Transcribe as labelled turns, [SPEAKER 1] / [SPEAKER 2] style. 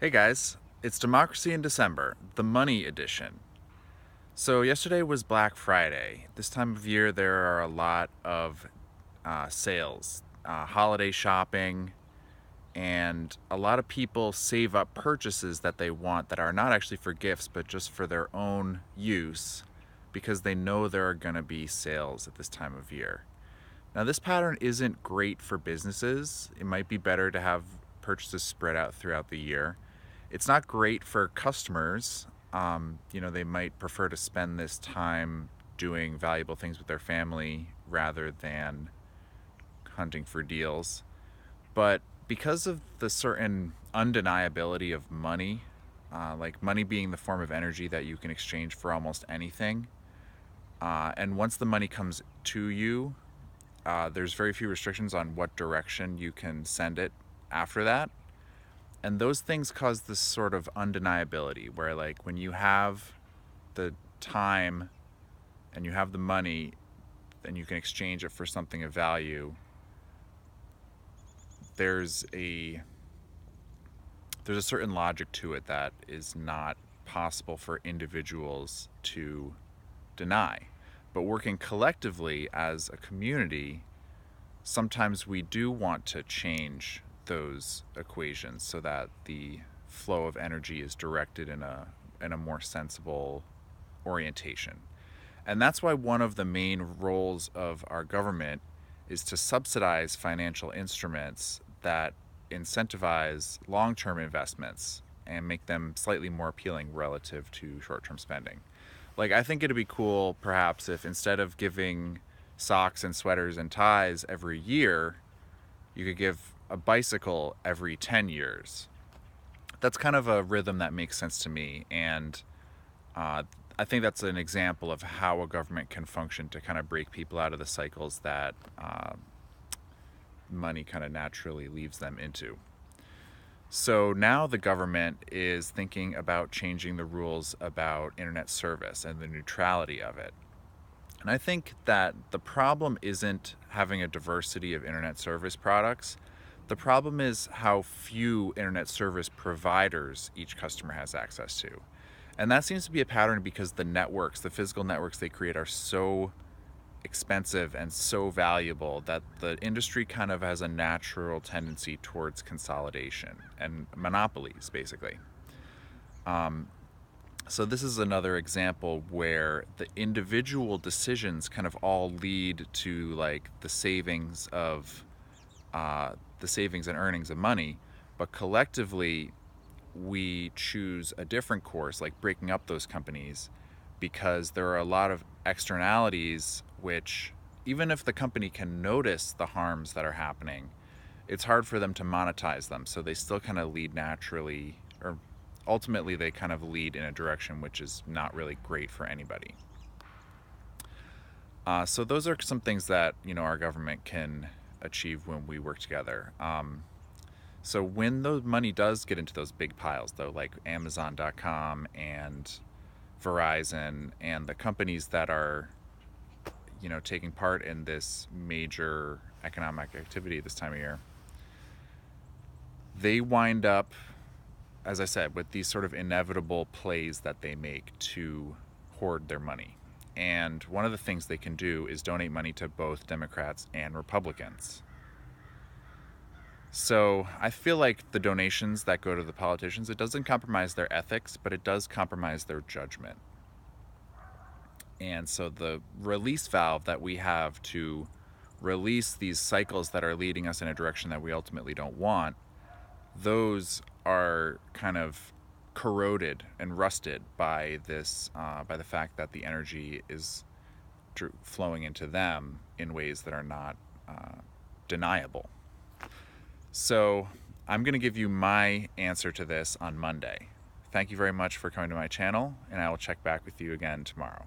[SPEAKER 1] Hey guys, it's Democracy in December, the money edition. So, yesterday was Black Friday. This time of year, there are a lot of sales, holiday shopping, and a lot of people save up purchases that they want that are not actually for gifts but just for their own use because they know there are going to be sales at this time of year. Now, this pattern isn't great for businesses. It might be better to have purchases spread out throughout the year. It's not great for customers. They might prefer to spend this time doing valuable things with their family rather than hunting for deals. But because of the certain undeniability of money, like money being the form of energy that you can exchange for almost anything, and once the money comes to you, there's very few restrictions on what direction you can send it after that. And those things cause this sort of undeniability where, like, when you have the time and you have the money, then you can exchange it for something of value. There's a certain logic to it that is not possible for individuals to deny. But working collectively as a community, sometimes we do want to change those equations so that the flow of energy is directed in a more sensible orientation. And that's why one of the main roles of our government is to subsidize financial instruments that incentivize long-term investments and make them slightly more appealing relative to short-term spending. Like, I think it'd be cool perhaps if instead of giving socks and sweaters and ties every year, you could give a bicycle every 10 years. That's kind of a rhythm that makes sense to me, and I think that's an example of how a government can function to kind of break people out of the cycles that money kind of naturally leaves them into. So now the government is thinking about changing the rules about internet service and the neutrality of it. And I think that the problem isn't having a diversity of internet service products. The problem is how few internet service providers each customer has access to. And that seems to be a pattern because the networks, the physical networks they create, are so expensive and so valuable that the industry kind of has a natural tendency towards consolidation and monopolies, basically. So this is another example where the individual decisions kind of all lead to, like, the savings and earnings of money, but collectively we choose a different course, like breaking up those companies, because there are a lot of externalities which, even if the company can notice the harms that are happening, it's hard for them to monetize them. So they still kind of lead naturally, or ultimately they kind of lead in a direction which is not really great for anybody. So those are some things that our government can achieve when we work together. So when the money does get into those big piles, though, like Amazon.com and Verizon and the companies that are taking part in this major economic activity this time of year, they wind up, as I said, with these sort of inevitable plays that they make to hoard their money. And one of the things they can do is donate money to both Democrats and Republicans. So I feel like the donations that go to the politicians, it doesn't compromise their ethics, but it does compromise their judgment. And so the release valve that we have to release these cycles that are leading us in a direction that we ultimately don't want, those are kind of corroded and rusted by this, by the fact that the energy is flowing into them in ways that are not deniable. So I'm going to give you my answer to this on Monday. Thank you very much for coming to my channel, and I will check back with you again tomorrow.